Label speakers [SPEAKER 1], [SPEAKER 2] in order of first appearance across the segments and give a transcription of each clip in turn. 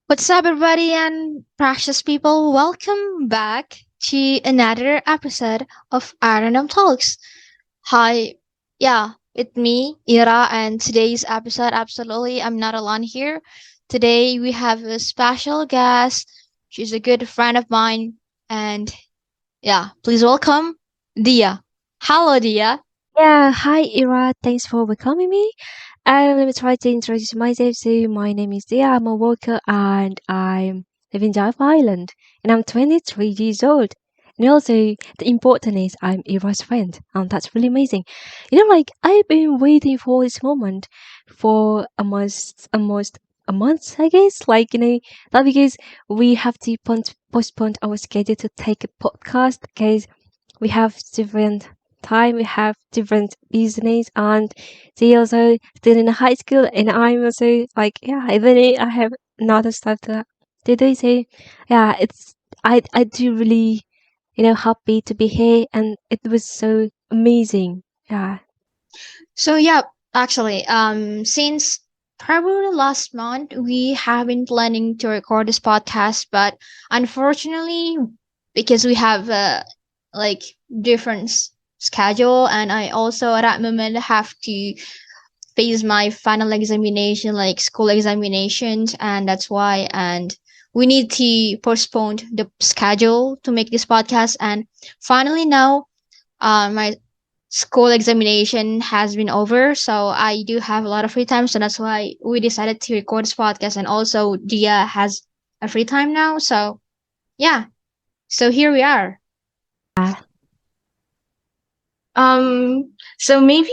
[SPEAKER 1] What's up, everybody, and precious people? Welcome back to another episode of IRandom Talks. Hi, yeah, it's me, Ira, and today's episode, absolutely, I'm not alone here. Today, we have a special guest. She's a good friend of mine, and yeah, please welcome Dia. Hello, Dia.
[SPEAKER 2] Yeah, hi Ira. Thanks for welcoming me. Let me try to introduce myself. So my name is Dia. I'm a worker and I live in Java Island and I'm 23 years old. And also the important is I'm Ira's friend. And that's really amazing. I've been waiting for this moment for almost a month, I guess. That because we have to postpone our schedule to take a podcast because we have different time, we have different reasonings, and they also still in high school, and I'm also even if I have another stuff to do. So yeah, I do really happy to be here, and it was so amazing. Yeah.
[SPEAKER 1] So yeah, actually, since probably last month, we have been planning to record this podcast, but unfortunately, because we have like different schedule, and I also at that moment have to face my final examination, like school examinations, and that's why, and we need to postpone the schedule to make this podcast, and finally now, my school examination has been over, so I do have a lot of free time. So that's why we decided to record this podcast. And also, Dia has a free time now. So yeah, so here we are.
[SPEAKER 2] Yeah.
[SPEAKER 1] So maybe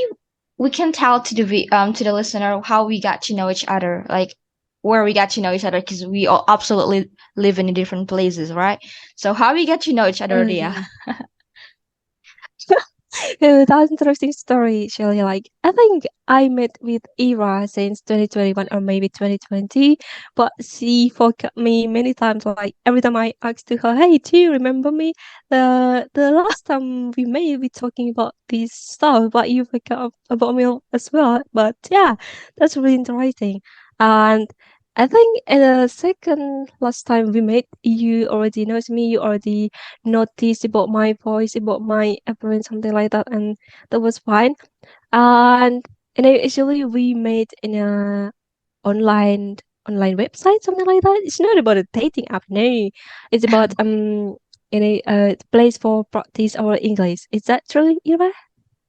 [SPEAKER 1] we can tell to to the listener how we got to know each other, like where we got to know each other, because we all absolutely live in different places, right? So how we get to know each other, Dia?
[SPEAKER 2] Mhm. Yeah, that's interesting story, Shelly. I think I met with Ira since 2021 or maybe 2020, but she forgot me many times. Like every time I asked to her, "Hey, do you remember me?" The last time we met, we talking about this stuff, but you forgot about me as well. But yeah, that's really interesting. And I think the second last time we met, you already knows me. You already noticed about my voice, about my appearance, something like that, and that was fine. And actually we made in a online online website, something like that. It's not about a dating app, no. It's about in a place for practice our English. Is that true, Eva?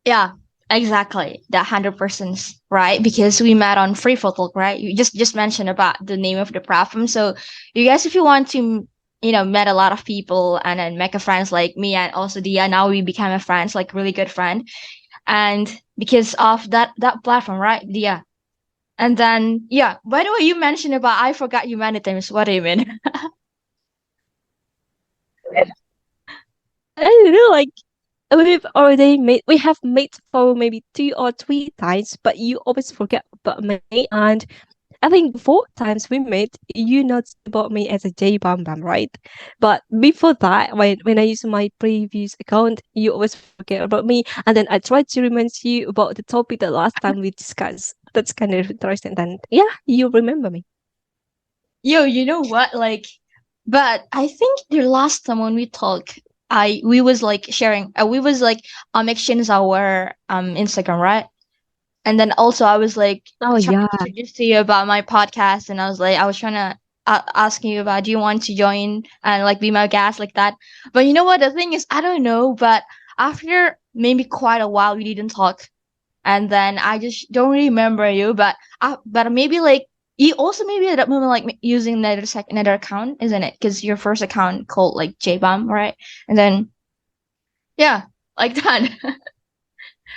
[SPEAKER 1] Yeah, exactly. That 100% right, because we met on Free Photo, right? You just mentioned about the name of the platform. So you guys, if you want to, met a lot of people and then make a friends like me and also Dia, now we became a friends, like really good friend. And because of that platform, right, Dia? And then yeah, by the way, you mentioned about I forgot you many times. What do you mean?
[SPEAKER 2] I don't know, we have met for maybe 2 or 3 times, but you always forget about me. And I think 4 times we met, you noticed about me as a J Bam Bam, right? But before that, when I use my previous account, you always forget about me. And then I tried to remind you about the topic the last time we discussed. That's kind of interesting. And yeah, you remember me.
[SPEAKER 1] Yo, you know what? Like, but I think the last time when we talked, I we was like sharing, we was like exchanging our Instagram, right? And then also I was like
[SPEAKER 2] Oh
[SPEAKER 1] trying
[SPEAKER 2] yeah.
[SPEAKER 1] to introduce to you about my podcast, and I was trying to ask you about, do you want to join and like be my guest like that. But you know what? The thing is, I don't know. But after maybe quite a while, we didn't talk, and then I just don't remember you. But maybe like you also maybe at that moment like using another account, isn't it? Because your first account called like JBAM, right? And then yeah, like that.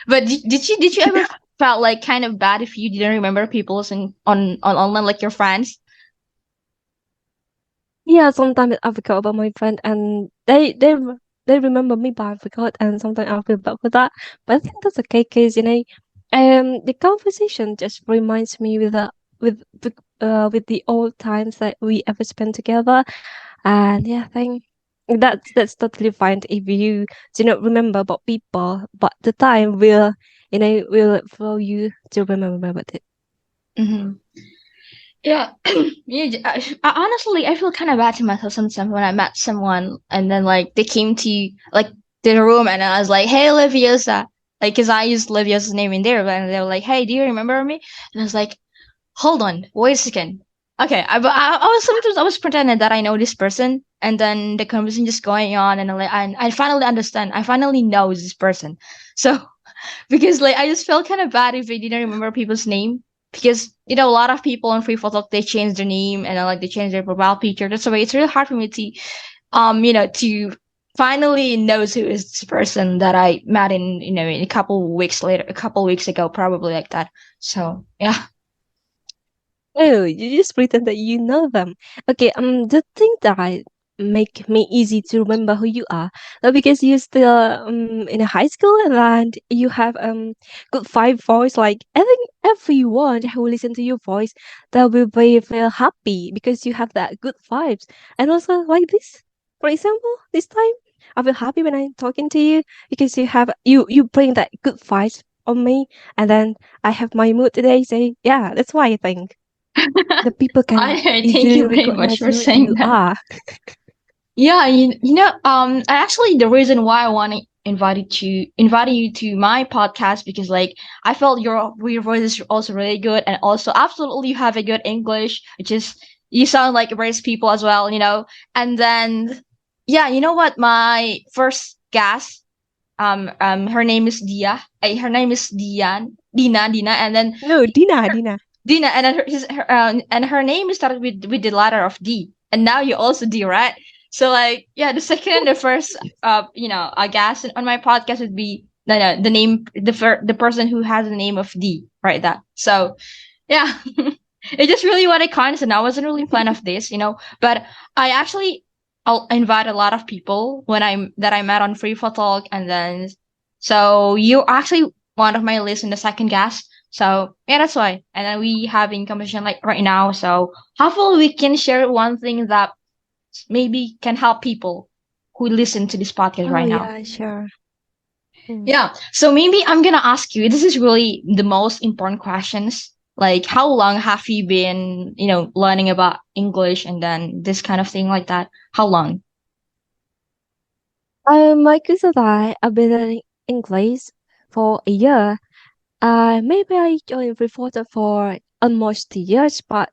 [SPEAKER 1] But did you ever felt like kind of bad if you didn't remember people's on online like your friends?
[SPEAKER 2] Yeah, sometimes I forgot about my friend and they remember me, but I forgot, and sometimes I feel bad for that. But I think that's okay, cause the conversation just reminds me with the old times that we ever spent together, and yeah, I think that's totally fine if you do not remember about people, but the time will will allow you to remember about it.
[SPEAKER 1] Mm-hmm. Yeah, honestly, I feel kind of bad to myself sometimes when I met someone and then like they came to like the room and I was like, "Hey, Liviosa," like because I used Liviosa's name in there, but they were like, "Hey, do you remember me?" And I was like, "Hold on, wait a second." Okay, I was sometimes I was pretending that I know this person, and then the conversation just going on, and I finally understand. I finally know this person. So because like I just felt kind of bad if I didn't remember people's name because a lot of people on Free Photo they change their name and like they change their profile picture. That's why it's really hard for me to to finally knows who is this person that I met in in a couple weeks later, a couple weeks ago, probably like that. So yeah.
[SPEAKER 2] Oh, you just pretend that you know them. Okay, the thing that I make me easy to remember who you are, because you're still in a high school and you have good five voice. Like I think everyone who listen to your voice, they'll be very feel happy because you have that good vibes. And also like this, for example, this time I feel happy when I'm talking to you because you bring that good vibes on me, and then I have my mood today. Say yeah, that's why I think the people can
[SPEAKER 1] I thank
[SPEAKER 2] easily
[SPEAKER 1] you very much
[SPEAKER 2] recognize
[SPEAKER 1] for
[SPEAKER 2] who you
[SPEAKER 1] saying that.
[SPEAKER 2] are.
[SPEAKER 1] Yeah, actually, the reason why I want to invite you to my podcast because like I felt your voice is also really good and also absolutely you have a good English, which is you sound like race people as well, and then yeah, you know what? My first guest, her name is Dia. Her name is Dina, and then
[SPEAKER 2] No, Dina, Dina.
[SPEAKER 1] Dina, and then and her name started with the letter of D, and now you also D, right? So like, yeah, the second and the first, a guest on my podcast would be no, the name the person who has the name of D, right? That so yeah, it just really what it counts, and I wasn't really plan of this, but I actually I'll invite a lot of people when I met on Free for Talk, and then so you're actually one of my list in the second guest. So yeah, that's why. And then we having conversation like right now. So hopefully we can share one thing that maybe can help people who listen to this podcast
[SPEAKER 2] Oh
[SPEAKER 1] right now.
[SPEAKER 2] yeah, sure. Mm.
[SPEAKER 1] Yeah. So maybe I'm gonna ask you. This is really the most important questions. Like, how long have you been, learning about English and then this kind of thing like that? How long?
[SPEAKER 2] My kids and I've been learning English for a year. Maybe I joined reporter for almost 2 years, but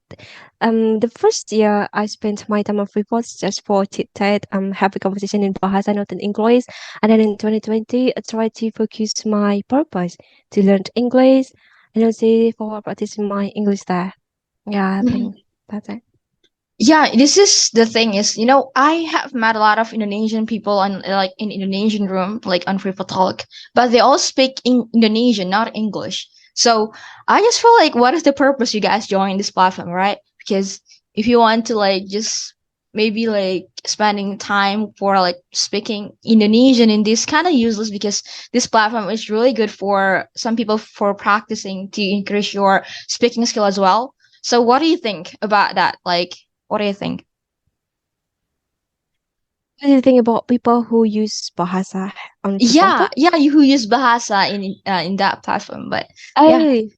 [SPEAKER 2] the first year I spent my time on reports just for chit-chat, have a conversation in Bahasa, not in English. And then in 2020, I tried to focus my purpose to learn English and also for practicing my English there. Yeah, I think that's it.
[SPEAKER 1] Yeah, this is the thing is, I have met a lot of Indonesian people on like in Indonesian room, like on Free for Talk, but they all speak in Indonesian, not English. So I just feel like, what is the purpose you guys join this platform, right? Because if you want to like just maybe like spending time for like speaking Indonesian in this kind of useless because this platform is really good for some people for practicing to increase your speaking skill as well. So what do you think about that? Like, what do you think?
[SPEAKER 2] What do you think about people who use Bahasa on reporter?
[SPEAKER 1] Yeah, yeah, you who use Bahasa in that platform, but yeah.
[SPEAKER 2] Oh,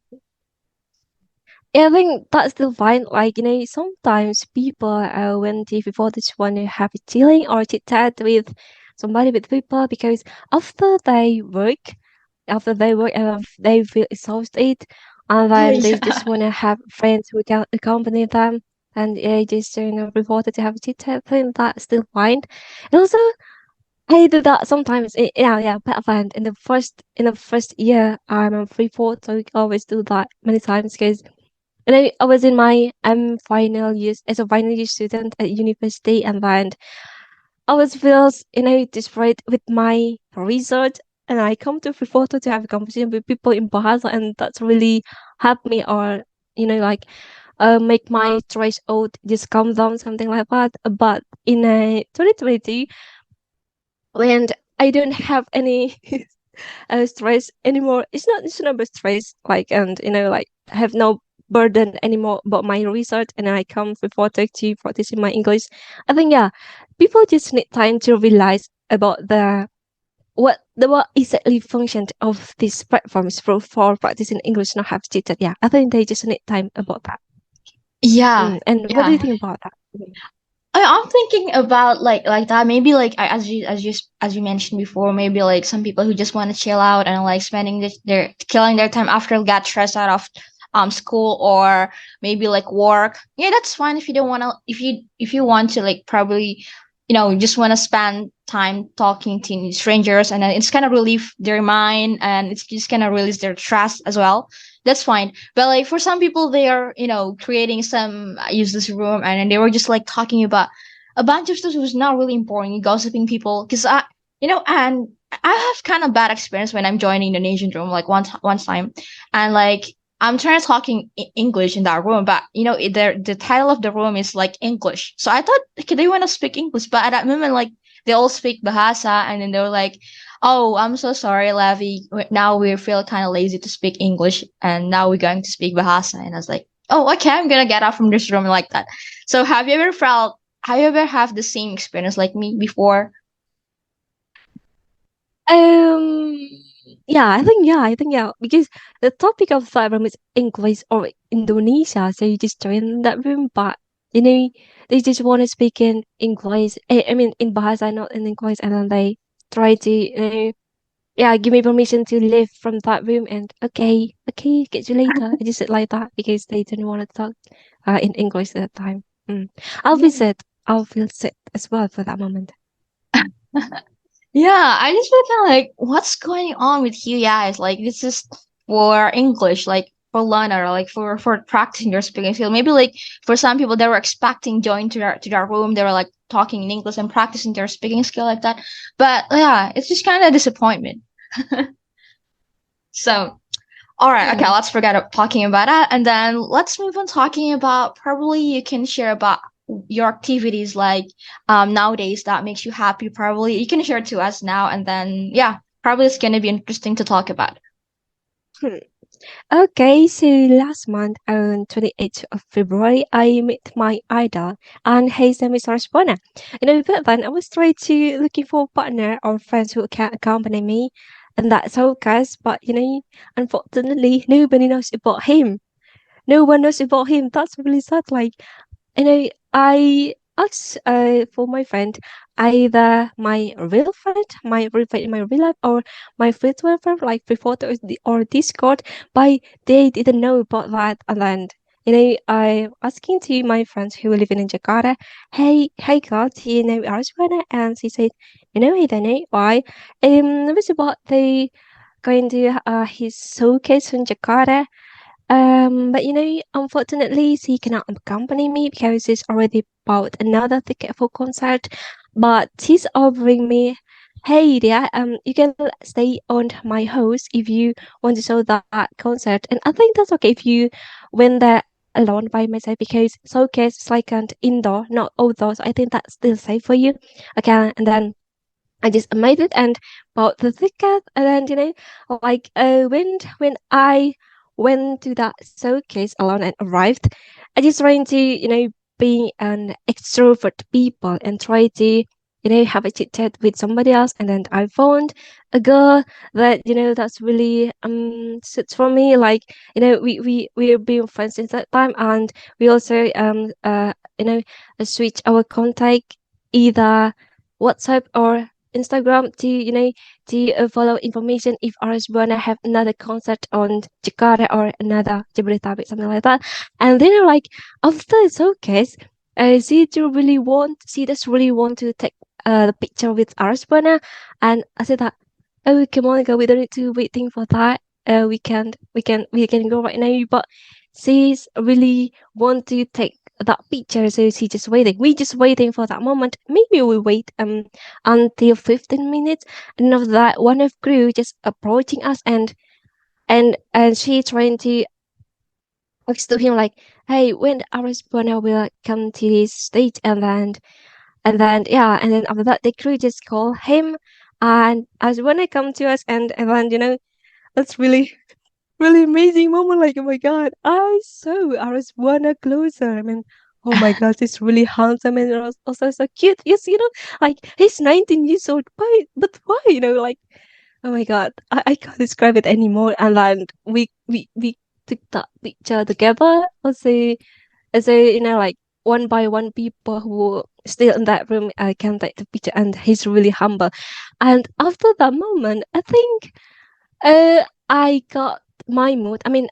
[SPEAKER 2] yeah, I think that's still fine. Like, sometimes people, when they before just want to have a chilling or chit chat with somebody with people because after they work, after they work, they feel exhausted, and
[SPEAKER 1] Oh
[SPEAKER 2] then they
[SPEAKER 1] yeah.
[SPEAKER 2] just want to have friends who can accompany them, and just reported to have a chit chat. I think that's still fine. And also, I do that sometimes. Yeah, but then in the first year, I'm on free port, so we always do that many times because I was in my final years as a final year student at university, and then I was feels desperate with my research, and I come to Frifoto to have a conversation with people in Bahasa, and that's really helped me, or like make my threshold just calm down, something like that. But in 2020, when I don't have any stress anymore. It's not about stress, like, and like I have no burden anymore about my research, and I come before to practicing my English. I think yeah, people just need time to realize about what exactly function of these platforms for practicing English, not have cheated. Yeah, I think they just need time about that.
[SPEAKER 1] Yeah,
[SPEAKER 2] And what do you
[SPEAKER 1] yeah.
[SPEAKER 2] think about that?
[SPEAKER 1] I'm thinking about like that. Maybe like as you mentioned before, maybe like some people who just want to chill out and like spending their killing their time after get stressed out of school or maybe like work. Yeah, that's fine if you don't want to if you want to like probably just want to spend time talking to strangers and then it's gonna relieve their mind and it's just gonna release their stress as well. That's fine. But like for some people, they are creating some useless room and then they were just like talking about a bunch of stuff that was not really important, gossiping people. Because and I have kind of bad experience when I'm joining the Asian room like one time, and like I'm trying to talking English in that room, but the title of the room is like English. So I thought, okay, they want to speak English, but at that moment, like they all speak Bahasa, and then they were like, "Oh, I'm so sorry, Levi. Now we feel kind of lazy to speak English, and now we're going to speak Bahasa." And I was like, "Oh, okay, I'm gonna get out from this room like that." So have you ever have the same experience like me before?
[SPEAKER 2] Um, yeah, because the topic of that room is English or Indonesia, so you just join that room, but you know, they just want to speak in English. I mean, in Bahasa, not in English, and then they try to, yeah, give me permission to leave from that room, and okay, get you later. I just said like that because they didn't want to talk, in English at that time. Mm. I'll be
[SPEAKER 1] Yeah.
[SPEAKER 2] sad. I'll feel sad as well for that moment.
[SPEAKER 1] Yeah, I just feel kind of like, what's going on with you guys? Like, this is for English, like for learner, like for practicing your speaking skill. Maybe like for some people, they were expecting join to their room, they were like talking in English and practicing their speaking skill like that. But yeah, it's just kind of disappointment. So, all right, okay,
[SPEAKER 2] Hmm.
[SPEAKER 1] let's forget talking about that, and then let's move on talking about probably you can share about your activities like nowadays that makes you happy. Probably you can share to us now, and then yeah, probably it's gonna be interesting to talk about.
[SPEAKER 2] Hmm. Okay, so last month on 28th of February, I met my idol, and his name is Arspona. Back then I was trying to looking for a partner or friends who can accompany me, and that's how guys. But unfortunately, nobody knows about him. No one knows about him. That's really sad. Like, I asked for my friend, either my real friend, my real friend in my real life, or my virtual friend, like before or Discord, but they didn't know about that. And then, I asking to my friends who live in Jakarta, hey, God, do you know Arizona? And she said, I don't know why. It was about the going to his showcase in Jakarta, but unfortunately, she cannot accompany me because she's already bought another ticket for concert. But she's offering me, hey, dear, you can stay on my house if you want to show that concert. And I think that's okay if you went there alone by myself because showcase is like an indoor, not outdoor. So I think that's still safe for you. Okay, and then I just made it and bought the ticket, and then like when I went to that showcase alone and arrived, I just trying to being an extrovert people and try to have a chit chat with somebody else, and then I found a girl that that's really suits for me. Like we're being friends since that time, and we also you know switch our contact either WhatsApp or Instagram to follow information if Arizona have another concert on Jakarta or another Jabodetabek, something like that. And then like after the showcase, she just really want to take the picture with Arizona, and I said that, oh, come on, girl, we don't need to waiting for that. We can go right now, but she's really want to take that picture, so she just waiting. We just waiting for that moment. Maybe we wait until 15 minutes, and of that one of crew just approaching us, and she trying to ask to him like, hey, when our spawner will come to this stage, and then yeah, and then after that the crew just call him, and as when it come to us, and then that's really really amazing moment. Like, oh my god, I saw Arizona closer. I mean, oh my god, he's really handsome and also so cute. Yes, like he's 19 years old. But why? Like, oh my god, I can't describe it anymore. And then we took that picture together. Also, So, like one by one people who still in that room can take the picture, and he's really humble. And after that moment, I think I got my mood. I mean,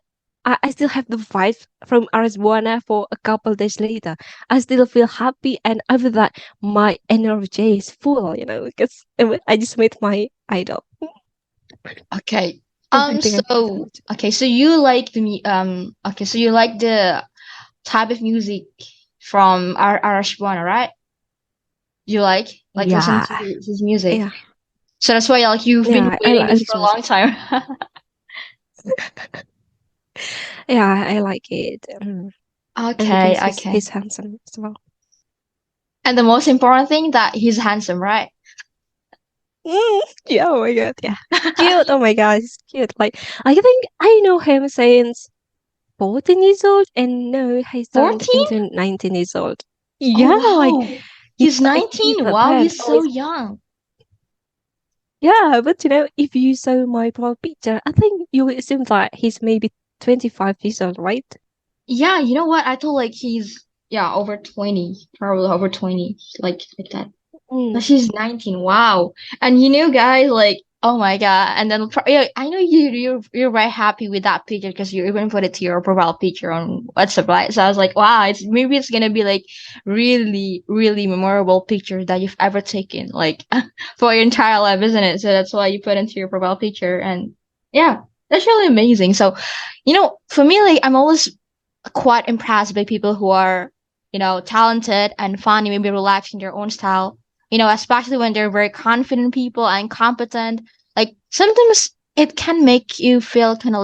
[SPEAKER 2] I still have the vibes from Arizona for a couple days later. I still feel happy, and after that, my energy is full, because I just met my idol.
[SPEAKER 1] Okay.
[SPEAKER 2] I think I feel so
[SPEAKER 1] So
[SPEAKER 2] much.
[SPEAKER 1] okay, so you like okay, so you like the type of music from Arashwana, right? You like listen
[SPEAKER 2] Yeah,
[SPEAKER 1] to his music.
[SPEAKER 2] yeah,
[SPEAKER 1] So that's why like you've been
[SPEAKER 2] yeah.
[SPEAKER 1] waiting
[SPEAKER 2] I
[SPEAKER 1] this for
[SPEAKER 2] listen
[SPEAKER 1] a long
[SPEAKER 2] music.
[SPEAKER 1] time.
[SPEAKER 2] Yeah, I like it. And
[SPEAKER 1] Okay,
[SPEAKER 2] because he's
[SPEAKER 1] okay.
[SPEAKER 2] he's handsome as well.
[SPEAKER 1] And the most important thing that he's handsome, right?
[SPEAKER 2] Mm, yeah, oh my god, yeah. Cute. Oh my god, he's cute. Like I think I know him since 14 years old, and no, he's turned
[SPEAKER 1] 14?
[SPEAKER 2] into 19 years old.
[SPEAKER 1] Oh
[SPEAKER 2] Yeah, like
[SPEAKER 1] wow.
[SPEAKER 2] he's
[SPEAKER 1] He's
[SPEAKER 2] always cute
[SPEAKER 1] 19.
[SPEAKER 2] at
[SPEAKER 1] Wow,
[SPEAKER 2] then.
[SPEAKER 1] he's so
[SPEAKER 2] Always,
[SPEAKER 1] young.
[SPEAKER 2] yeah, but if you saw my profile picture, I think you would assume that he's maybe 25 years old, right?
[SPEAKER 1] Yeah, you know what? I thought like he's yeah, over 20, probably over 20, like that. But
[SPEAKER 2] Mm.
[SPEAKER 1] she's 19. Wow. And guys, like, oh my God. And then yeah, I know you're very happy with that picture because you even put it to your profile picture on WhatsApp, right? So I was like, wow, it's gonna be like really, really memorable picture that you've ever taken, like for your entire life, isn't it? So that's why you put into your profile picture. And yeah, that's really amazing. So, for me, like I'm always quite impressed by people who are, talented and funny, maybe relaxed in their own style, especially when they're very confident people and competent. Like sometimes it can make you feel kind of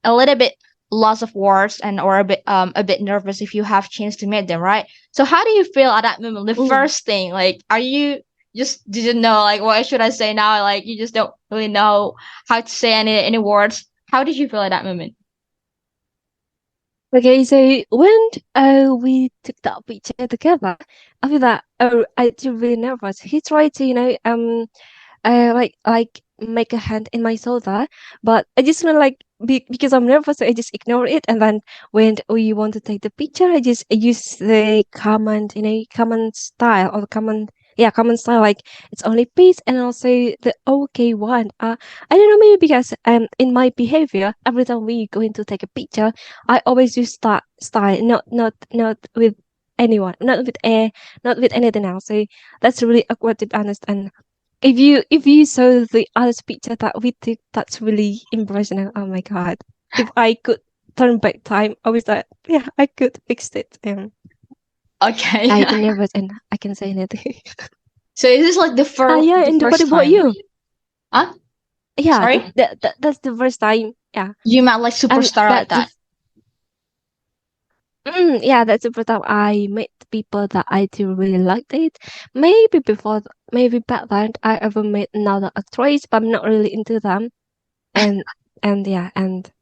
[SPEAKER 1] a little bit loss of words and or a bit nervous if you have chance to meet them, right? So how do you feel at that moment? The
[SPEAKER 2] Mm.
[SPEAKER 1] first thing, like, are you just didn't know like what should I say now? Like you just don't really know how to say any words. How did you feel at that moment?
[SPEAKER 2] Okay, so when we took that picture together, after that, I feel really nervous. He tried to, like make a hand in my shoulder, but I just want like because I'm nervous, so I just ignore it. And then when we want to take the picture, I just use the common style or common style. Like it's only peace and also the okay one. I don't know, maybe because in my behavior, every time we going to take a picture, I always use that style, not with anyone, not with anything else. So that's really awkward to be honest. And if you saw the other picture that we took, that's really impressionant. Oh my god! If I could turn back time, I was like, yeah, I could fix it.
[SPEAKER 1] Okay.
[SPEAKER 2] I can never and I can say anything.
[SPEAKER 1] So is this like the
[SPEAKER 2] Ah,
[SPEAKER 1] first
[SPEAKER 2] yeah.
[SPEAKER 1] the
[SPEAKER 2] And what
[SPEAKER 1] first
[SPEAKER 2] about
[SPEAKER 1] time?
[SPEAKER 2] you?
[SPEAKER 1] Huh?
[SPEAKER 2] Yeah,
[SPEAKER 1] Sorry?
[SPEAKER 2] that's the first time. Yeah,
[SPEAKER 1] You met like
[SPEAKER 2] and
[SPEAKER 1] superstar like
[SPEAKER 2] that's
[SPEAKER 1] that.
[SPEAKER 2] yeah, that's the first time I met people that I do really liked it. Maybe before, maybe back then I ever met another actress, but I'm not really into them. and and yeah,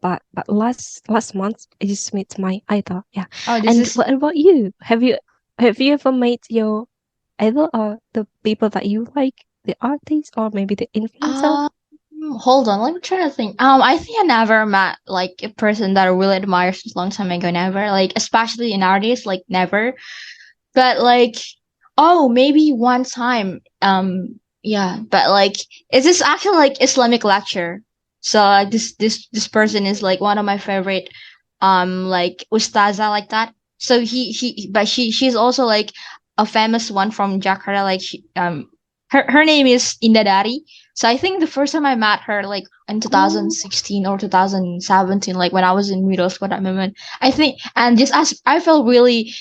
[SPEAKER 2] but last month I just met my idol. Yeah.
[SPEAKER 1] Oh, this
[SPEAKER 2] And
[SPEAKER 1] is
[SPEAKER 2] what about you? Have you ever met your idol or the people that you like, the artist or maybe the influencer?
[SPEAKER 1] um hold on, let me try to think. I think I never met like a person that I really admire since a long time ago, never. Like especially an artist, like never. But like oh maybe one time. Yeah, but like is this actually like Islamic lecture? So like this person is like one of my favorite like ustaza like that. So he but she's also like a famous one from Jakarta. Like her name is Indadari. So I think the first time I met her like in
[SPEAKER 2] Oh.
[SPEAKER 1] 2016 or 2017, like when I was in middle school at that moment. I think and just as I felt really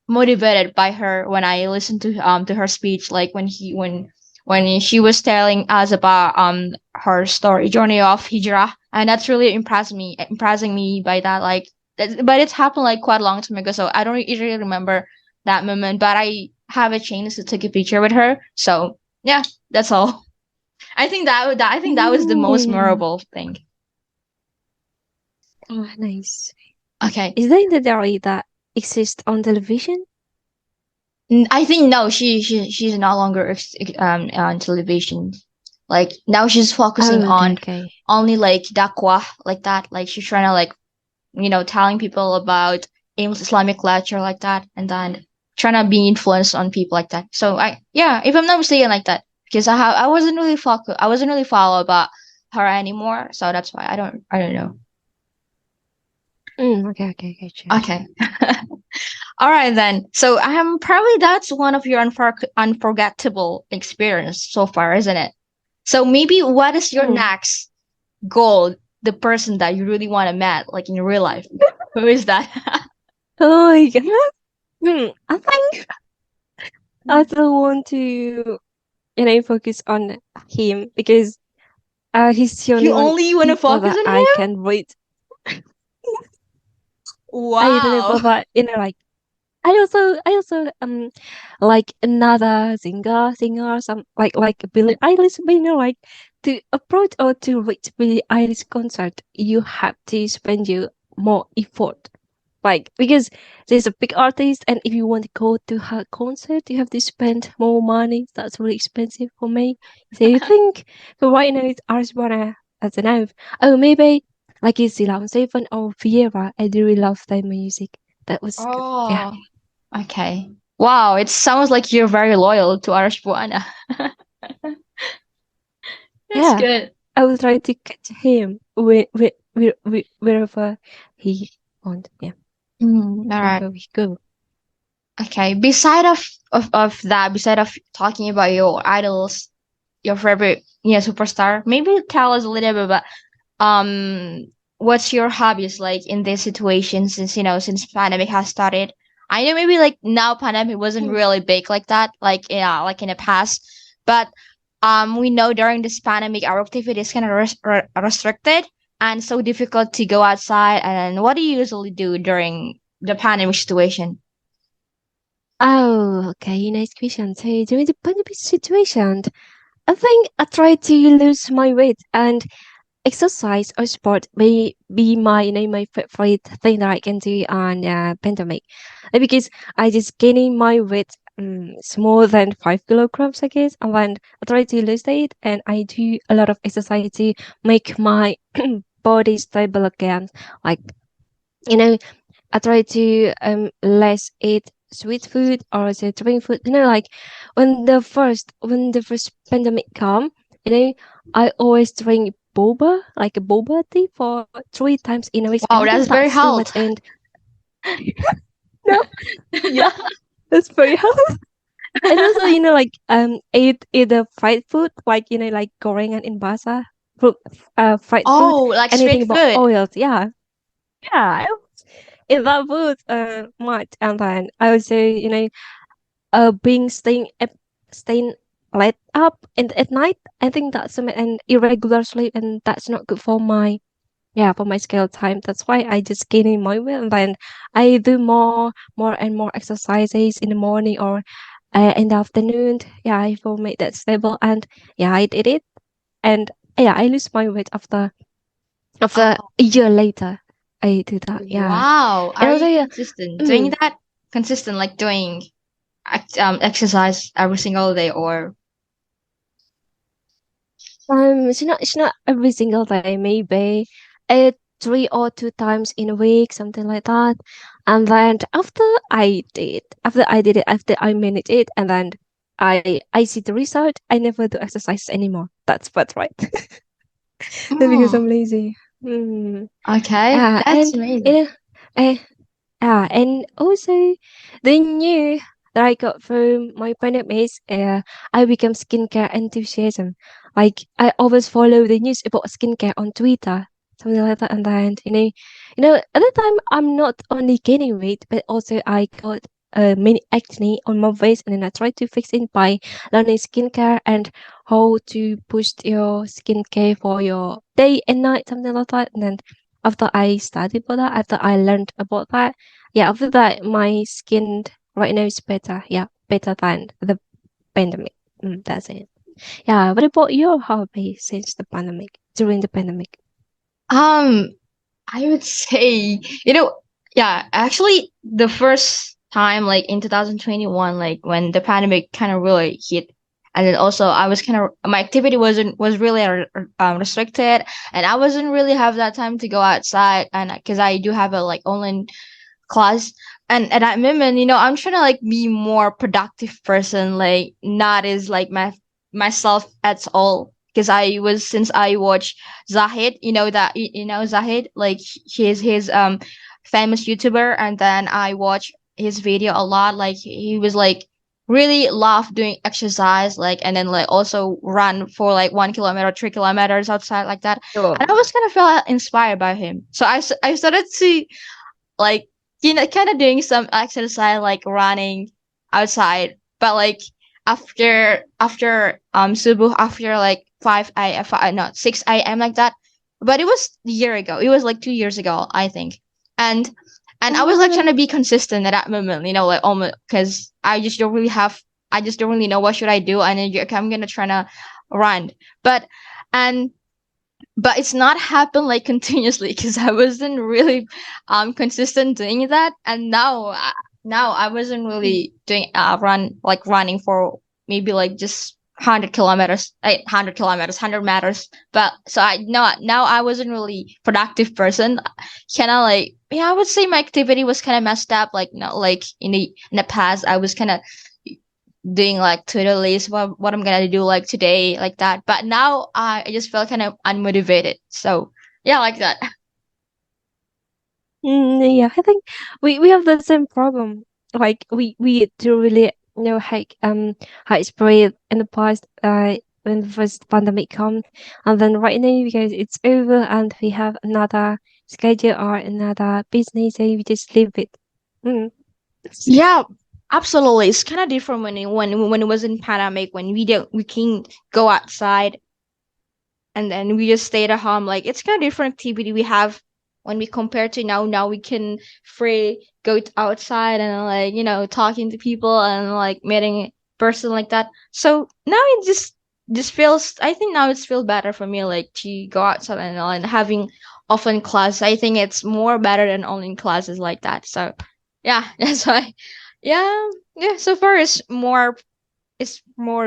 [SPEAKER 1] motivated by her when I listened to her speech, like when she was telling us about her story journey of hijrah, and that's really impressing me by that. Like but it's happened like quite a long time ago, so I don't really remember that moment, but I have a chance to take a picture with her. So yeah, that's all. I think that was the most
[SPEAKER 2] Mm.
[SPEAKER 1] memorable thing.
[SPEAKER 2] Oh, nice.
[SPEAKER 1] Okay.
[SPEAKER 2] Is that the diary that exists on television?
[SPEAKER 1] I think no, she's no longer on television. Like now she's focusing
[SPEAKER 2] Oh, okay,
[SPEAKER 1] on
[SPEAKER 2] okay.
[SPEAKER 1] only like dakwah like that. Like she's trying to like telling people about Islamic lecture like that, and then trying to be influenced on people like that. So yeah, if I'm not mistaken, like that, because I wasn't really follow about her anymore, so that's why I don't know.
[SPEAKER 2] Okay, okay, okay, sure, sure.
[SPEAKER 1] Okay. All right then. So probably that's one of your unforgettable experience so far, isn't it? So maybe what is your
[SPEAKER 2] Mm.
[SPEAKER 1] next goal? The person that you really want to meet, like in real life. Who is that?
[SPEAKER 2] Oh my god. I think I still want to, focus on him because he's the
[SPEAKER 1] You
[SPEAKER 2] only one
[SPEAKER 1] only want to
[SPEAKER 2] people
[SPEAKER 1] focus
[SPEAKER 2] that
[SPEAKER 1] on
[SPEAKER 2] I
[SPEAKER 1] him?
[SPEAKER 2] can read. I don't know
[SPEAKER 1] Wow.
[SPEAKER 2] about that, like I also like another singer some like Billie Eilish, but like to approach or to reach Billie Eilish concert, you have to spend you more effort. Like because there's a big artist, and if you want to go to her concert, you have to spend more money. That's really expensive for me. So you think, but right now it's Arizona as an out. Oh, maybe like it's Zilong Seven or Vieira. I do really love their music. That was good. Yeah.
[SPEAKER 1] Oh, okay. Wow, it sounds like you're very loyal to Arashbuana. That's
[SPEAKER 2] Yeah,
[SPEAKER 1] good.
[SPEAKER 2] I will try to catch him wherever he wants. Yeah,
[SPEAKER 1] All right.
[SPEAKER 2] wherever we go.
[SPEAKER 1] Okay. Beside of that, beside of talking about your idols, your favorite, yeah, superstar, maybe tell us a little bit about um what's your hobbies like in this situation since since pandemic has started. I know maybe like now pandemic wasn't
[SPEAKER 2] Mm.
[SPEAKER 1] really big like that, like yeah, like in the past, but we know during this pandemic our activity is kind of restricted and so difficult to go outside. And what do you usually do during the pandemic situation?
[SPEAKER 2] Oh, okay, nice question. So during the pandemic situation, I think I try to lose my weight, and exercise or sport may be my my favorite thing that I can do on pandemic. Because I just gaining my weight. It's more than 5 kilograms, I guess, and then I try to lose it, and I do a lot of exercise to make my body stable again. Like you know, I try to less eat sweet food or the drink food. Like when the first pandemic come, I always drink boba, like a boba tea for 3 times in a week, and
[SPEAKER 1] Wow,
[SPEAKER 2] I think
[SPEAKER 1] that's very
[SPEAKER 2] that's so much.
[SPEAKER 1] health.
[SPEAKER 2] And no, yeah, that's very healthy. And also, eat the fried food, like like gorengan in basa, fried food,
[SPEAKER 1] Oh, like
[SPEAKER 2] anything
[SPEAKER 1] street
[SPEAKER 2] about
[SPEAKER 1] food.
[SPEAKER 2] oils. Yeah, yeah, in that food much. And then I also being staying late up and at night. I think that's an irregular sleep, and that's not good for my for my scale time. That's why I just gaining my weight, and then I do more and more exercises in the morning or in the afternoon. Yeah, I will make that stable. And yeah, I did it. And yeah, I lose my weight after
[SPEAKER 1] Oh,
[SPEAKER 2] a year later. I do that. Yeah.
[SPEAKER 1] wow.
[SPEAKER 2] And
[SPEAKER 1] Are
[SPEAKER 2] also,
[SPEAKER 1] you
[SPEAKER 2] yeah.
[SPEAKER 1] consistent doing
[SPEAKER 2] mm,
[SPEAKER 1] that? Consistent, like doing exercise every single day, or
[SPEAKER 2] it's not every single day, maybe 3 or 2 times in a week, something like that. And then after I manage it, and then I see the result, I never do exercise anymore. That's but right. Because
[SPEAKER 1] Hmm,
[SPEAKER 2] I'm lazy. Hmm.
[SPEAKER 1] okay,
[SPEAKER 2] Yeah,
[SPEAKER 1] that's
[SPEAKER 2] and
[SPEAKER 1] amazing.
[SPEAKER 2] uh, and also the new that I got from my pandemic is I become skincare enthusiasm. Like I always follow the news about skincare on Twitter, something like that. And then at that time I'm not only gaining weight, but also I got many acne on my face, and then I tried to fix it by learning skincare and how to boost your skincare for your day and night, something like that. And then after I studied for that, after I learned about that, yeah, after that, my skin right now is better. Yeah, better than the pandemic. That's it. Yeah. What about your hobby since the pandemic? During the pandemic?
[SPEAKER 1] Um, I would say, yeah, actually, the first time, like in 2021, like when the pandemic kind of really hit, and then also I was kind of my activity was really restricted, and I wasn't really have that time to go outside, and because I do have a like online class. And at that moment, I'm trying to like be more productive person, like not as like myself at all. Because since I watched Zahid, that Zahid, like he's his famous YouTuber, and then I watch his video a lot. Like he was like really love doing exercise, like, and then like also run for like 1 kilometer, 3 kilometers outside like that.
[SPEAKER 2] Sure.
[SPEAKER 1] And I was kind of felt inspired by him. So I started to like kind of doing some exercise like running outside, but like after subuh, after like 5 a.m., no, 6 a.m. like that. But it was a year ago, it was like 2 years ago, I think. And and I was like trying to be consistent at that moment, like almost, because I just don't really know what should I do, and then okay, I'm gonna try to run. But and but it's not happened like continuously, because I wasn't really consistent doing that. And now I wasn't really doing running for maybe like just 100 kilometers, 800 kilometers, 100 meters. But so I know now I wasn't really productive person. Kind of like, yeah, I would say my activity was kind of messed up, like like in the past I was kind of doing like to-do list, what I'm gonna do like today, like that. But now I just felt kind of unmotivated. So yeah, like that.
[SPEAKER 2] Yeah, I think we have the same problem. Like we do really know how it's spread in the past when the first pandemic come, and then right now because it's over and we have another schedule or another business, so we just leave it. Mm.
[SPEAKER 1] Yeah, absolutely. It's kind of different when it was in pandemic, when we can go outside, and then we just stayed at home. Like it's kind of different activity we have when we compare to now. Now we can free go outside and like talking to people and like meeting person like that. So now it just feels. I think now it's feel better for me, like to go outside and having offline class. I think it's more better than online classes like that. So yeah, that's why. Yeah, yeah. So far it's more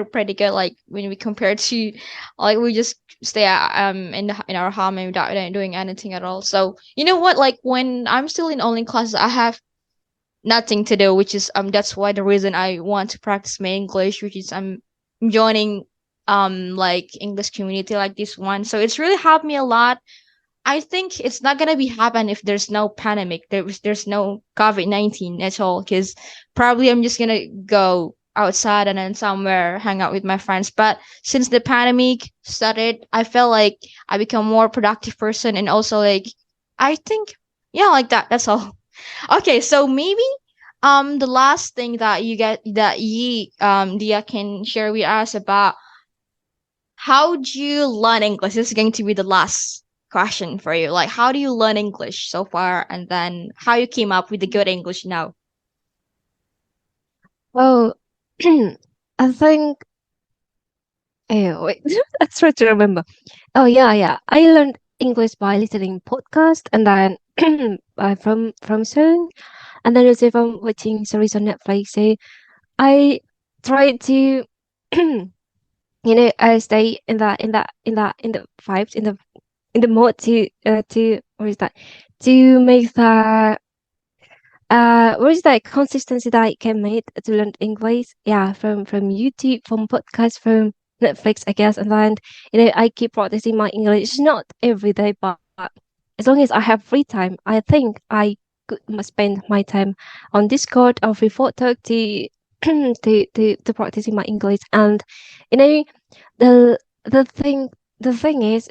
[SPEAKER 1] pretty good, like when we compare to like we just stay in our home and without doing anything at all. So you know what, like when I'm still in online classes, I have nothing to do, which is that's why the reason I want to practice my English, which is I'm joining like English community like this one. So it's really helped me a lot. I think it's not gonna be happen if there's no pandemic. There's no COVID-19 at all. Because probably I'm just gonna go outside and then somewhere hang out with my friends. But since the pandemic started, I felt like I become more productive person, and also like I think, yeah, like that. That's all. Okay, so maybe the last thing that you Dia can share with us about how do you learn English? This is going to be the last question for you. Like, how do you learn English so far, and then how you came up with the good English now?
[SPEAKER 2] Well, I think. Wait, I try to remember. Oh yeah, yeah. I learned English by listening podcast and then from song, and then also from watching series on Netflix. So I try to I stay in the vibes in the mode to what is that, to make the what is that consistency that I can make to learn English? Yeah, from YouTube, from podcast, from Netflix, I guess. And then I keep practicing my English. It's not every day, but as long as I have free time, I think I could spend my time on Discord or free photo to to practicing my English. And you know the the thing the thing is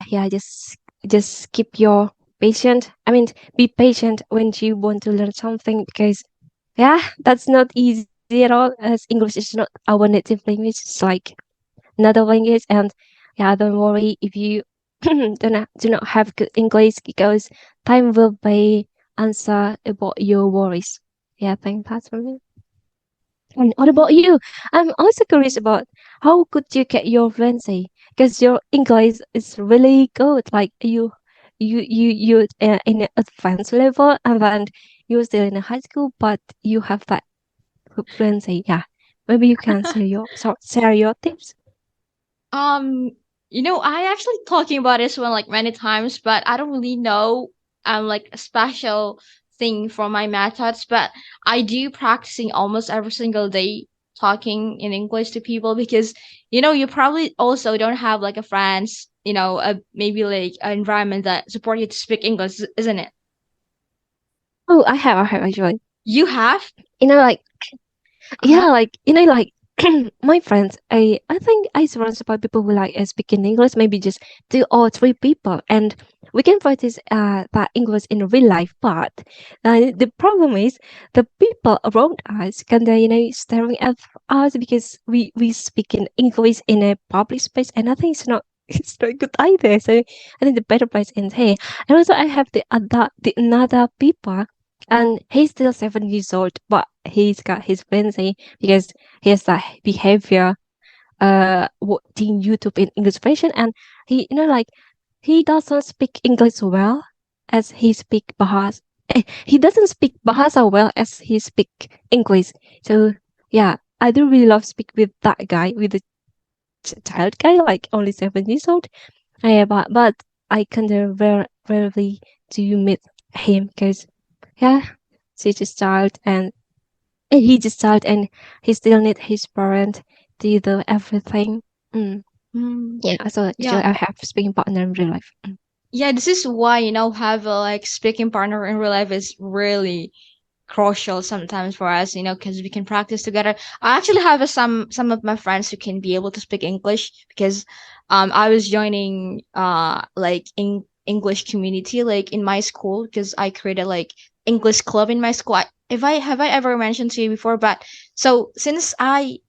[SPEAKER 2] yeah, just keep your patient. I mean, be patient when you want to learn something, because yeah, that's not easy at all, as English is not our native language. It's like another language. And yeah, don't worry if you do not have good English, because time will be answer about your worries. Yeah, I think that's for me. And what about you? I'm also curious about how could you get your fluency? Because your English is really good. Like you in an advanced level, and then you're still in a high school, but you have that fluency. Yeah, maybe you can share your tips.
[SPEAKER 1] Um, I actually talking about this one like many times, but I don't really know like a special thing for my methods, but I do practicing almost every single day talking in English to people because you probably also don't have like a friends, maybe like an environment that support you to speak English, isn't it?
[SPEAKER 2] Oh, I have actually.
[SPEAKER 1] You have?
[SPEAKER 2] You know, like
[SPEAKER 1] Uh-huh.
[SPEAKER 2] yeah, like like my friends. I think I surrounded by people who like speaking English. Maybe just two or three people, and we can practice that English in real life. But the problem is the people around us kind of staring at us because we speak in English in a public space, and I think it's not. It's not good either. So I think the better place ends here. And also I have the another people, and he's still 7 years old, but he's got his fancy because he has that behavior watching YouTube in English version, and he like he doesn't speak English well as he speak Bahasa. He doesn't speak Bahasa well as he speak English. So yeah, I do really love speak with that guy, with the child guy, like only 7 years old. Yeah, but I kind of rarely do meet him because yeah, she's just child and he just child and he still need his parent to do everything. Mm.
[SPEAKER 1] Mm,
[SPEAKER 2] Yeah, so
[SPEAKER 1] yeah.
[SPEAKER 2] usually I have speaking partner in real life. Mm.
[SPEAKER 1] Yeah, this is why, have a like speaking partner in real life is really crucial sometimes for us, because we can practice together. I actually have some of my friends who can be able to speak English because I was joining like in English community like in my school because I created like English club in my school. If I have I ever mentioned to you before, but so since I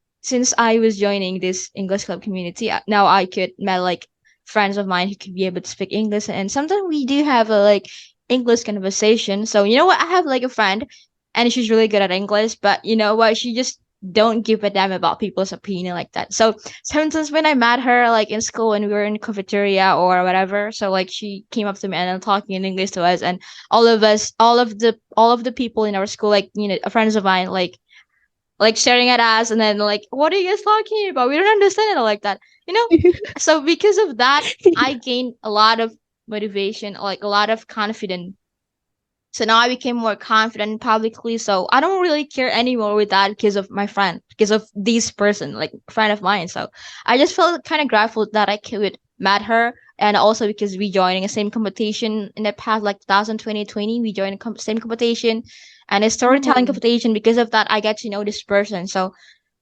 [SPEAKER 1] was joining this English club community, now I could met like friends of mine who could be able to speak English, and sometimes we do have a like English conversation. So you know what? I have like a friend and she's really good at English, but you know what? She just don't give a damn about people's opinion like that. So sometimes when I met her like in school when we were in cafeteria or whatever, so like she came up to me and then talking in English to us, and all of us, all of the people in our school, like friends of mine, like staring at us, and then like, what are you guys talking about? We don't understand it like that, you know. So because of that, I gained a lot of motivation, like a lot of confidence, so now I became more confident publicly. So I don't really care anymore with that because of my friend, because of this person, like a friend of mine. So I just felt kind of grateful that I could met her. And also because we joined a same competition in the past, like 2020, we joined a same competition and a storytelling
[SPEAKER 2] Oh,
[SPEAKER 1] competition. Because of that, I get to know this person. So,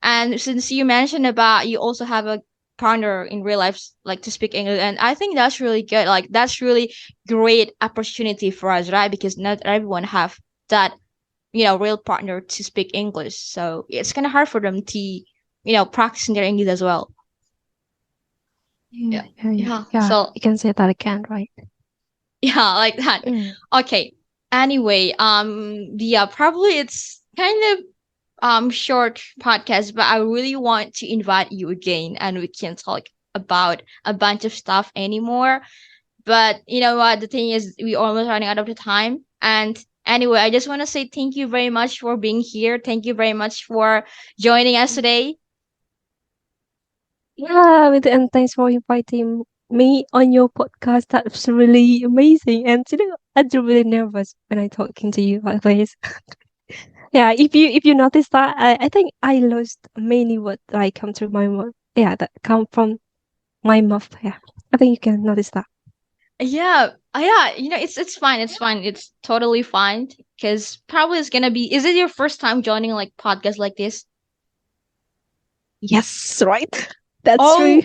[SPEAKER 1] and since you mentioned about you also have a partner in real life, like to speak English, and I think that's really good. Like that's really great opportunity for us, right? Because not everyone have that, real partner to speak English. So it's kind of hard for them to, practicing their English as well.
[SPEAKER 2] yeah,
[SPEAKER 1] Yeah.
[SPEAKER 2] yeah, yeah,
[SPEAKER 1] Yeah.
[SPEAKER 2] yeah.
[SPEAKER 1] So
[SPEAKER 2] You can say that again, right?
[SPEAKER 1] yeah, like that.
[SPEAKER 2] Mm.
[SPEAKER 1] Okay. Anyway, yeah, probably it's kind of short podcast, but I really want to invite you again and we can talk about a bunch of stuff anymore. But you know what? The thing is, we almost running out of the time. And anyway, I just want to say thank you very much for being here. Thank you very much for joining us today.
[SPEAKER 2] Yeah, and thanks for inviting me on your podcast. That's really amazing. And I'm really nervous when I'm talking to you like this. Yeah, if you notice that, I think I lost many words that come through my mouth. Yeah, that come from my mouth. Yeah, I think you can notice that.
[SPEAKER 1] Yeah, yeah. It's fine. It's fine. It's totally fine. Because probably it's gonna be. Is it your first time joining like podcast like this?
[SPEAKER 2] Yes, right. That's true.
[SPEAKER 1] Oh,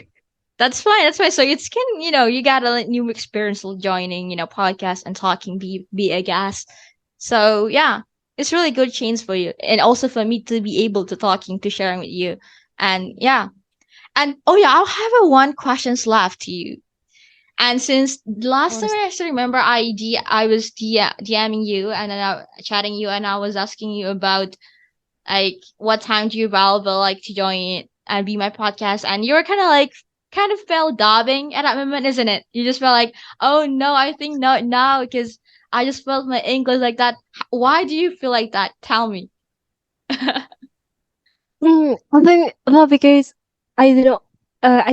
[SPEAKER 1] that's fine. That's fine. So it's can you got a like, new experience joining podcast and talking be a guest. So yeah, it's really good chance for you, and also for me to be able to talking to sharing with you, and yeah, and oh yeah, I'll have a one questions left to you. And since
[SPEAKER 2] Of
[SPEAKER 1] last time
[SPEAKER 2] course.
[SPEAKER 1] I actually remember, I was DMing you and then chatting you, and I was asking you about like what time do you available like to join it and be my podcast, and you were kind of felt dabbing at that moment, isn't it? You just felt like, oh no, I think not now because I just felt my English like that. Why do you feel like that? Tell me.
[SPEAKER 2] I think well because I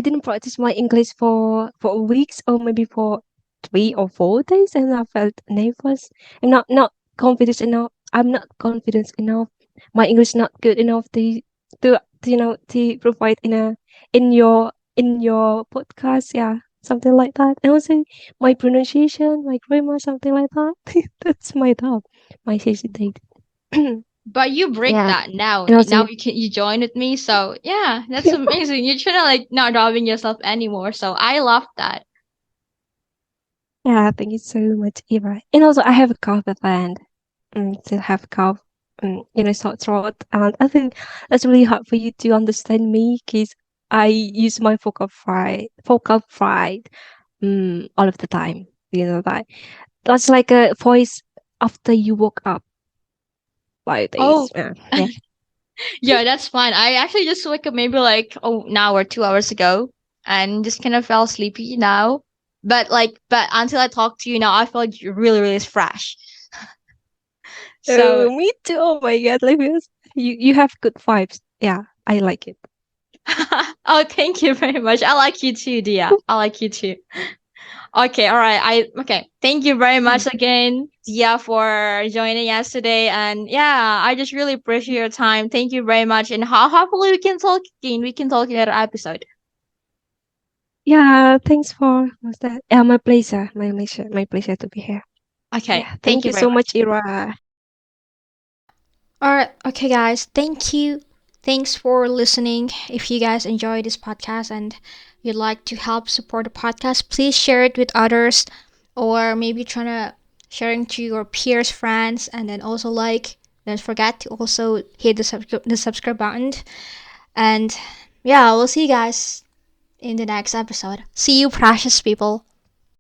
[SPEAKER 2] didn't practice my English for weeks or maybe for 3 or 4 days, and I felt nervous. And not confident enough. I'm not confident enough. My English not good enough to to provide in your podcast. Yeah, something like that. And also my pronunciation, my grammar, something like that. That's my top, my hesitate.
[SPEAKER 1] But you break
[SPEAKER 2] Yeah,
[SPEAKER 1] that now.
[SPEAKER 2] and also
[SPEAKER 1] Now you join with me. So yeah, that's amazing. You're trying to like not doubting yourself anymore. So I love that.
[SPEAKER 2] yeah, thank you so much, Eva. And also I have a cough at the end. Still have cough. Sore throat, and I think that's really hard for you to understand me because I use my vocal fry, all of the time. You know that. That's like a voice after you woke up like
[SPEAKER 1] Oh,
[SPEAKER 2] this. Yeah.
[SPEAKER 1] yeah, that's fine. I actually just woke up maybe like an hour, 2 hours ago, and just kind of fell sleepy now. But until I talk to you now, I feel like you're really, really fresh. So,
[SPEAKER 2] Oh, me too. Oh my God, like this. You have good vibes. Yeah, I like it.
[SPEAKER 1] oh, thank you very much. I like you too, Dia. I like you too. Okay, all right. Okay. Thank you very much again, Dia, for joining us today. And yeah, I just really appreciate your time. Thank you very much. And hopefully we can talk again. We can talk in another episode.
[SPEAKER 2] Yeah, thanks for what's that? Yeah, my pleasure to be here.
[SPEAKER 1] Okay.
[SPEAKER 2] Yeah,
[SPEAKER 1] Thank
[SPEAKER 2] thank
[SPEAKER 1] you
[SPEAKER 2] you
[SPEAKER 1] very
[SPEAKER 2] so
[SPEAKER 1] much.
[SPEAKER 2] much, Ira.
[SPEAKER 1] All right. Okay, guys. Thank you. Thanks for listening. If you guys enjoy this podcast and you'd like to help support the podcast, please share it with others, or maybe trying to sharing to your peers, friends, and then also like. Don't forget to also hit the subscribe button. And yeah, we'll see you guys in the next episode. See you, precious people.